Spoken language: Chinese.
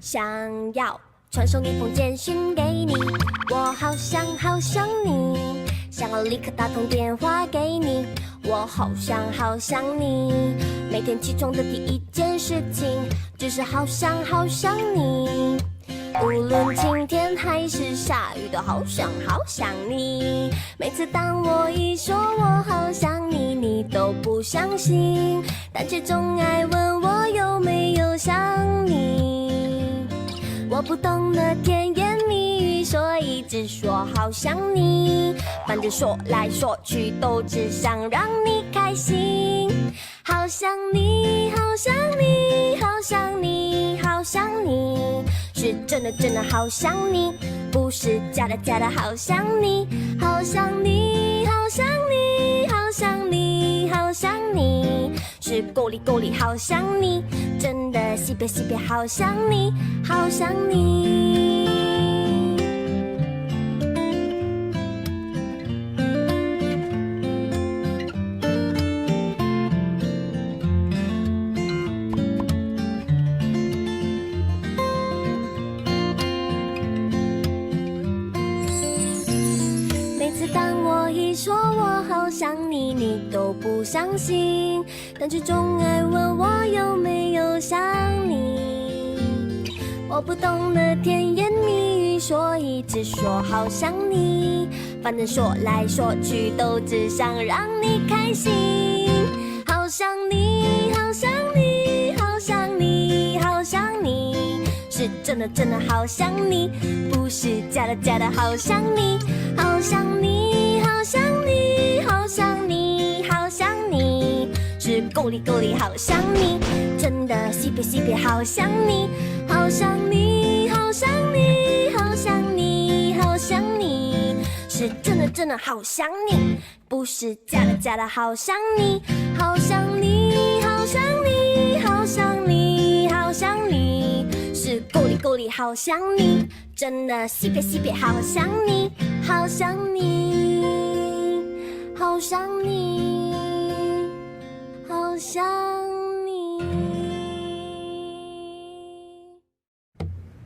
想要传送一封简讯给你，我好想好想你，想要立刻打通电话给你，我好想好想你。每天起床的第一件事情就是好想好想你，无论晴天还是下雨都好想好想你。每次当我一说我好想你，你都不相信，但却总爱问我有没有想你。我不懂得甜言蜜语，所以只说好想你，反正说来说去都只想让你开心。好想你，好想你，好想你，好想你，是真的真的好想你，不是假的假的好想你。好想你，好想你，好想你，好想你，是够力够力好想你，真的西北西北好想你，好想你。当我一说我好想你，你都不相信，但却总爱问我有没有想你。我不懂得甜言蜜语，所以只说好想你，反正说来说去都只想让你开心。好想你，好想你，好想你，好想你，是真的真的好想你，不是假的假的好想你。好想你，好想你，好想你，好想你，是够力够力好想你，真的西北西北好想你。好想你，好想你，好想你，好想你，是真的真的好想你，不是假的假的好想你。好想你，好想你，好想你，好想你，是够力够力好想你，真的西北西北好想你，好想你，好想你，好想你。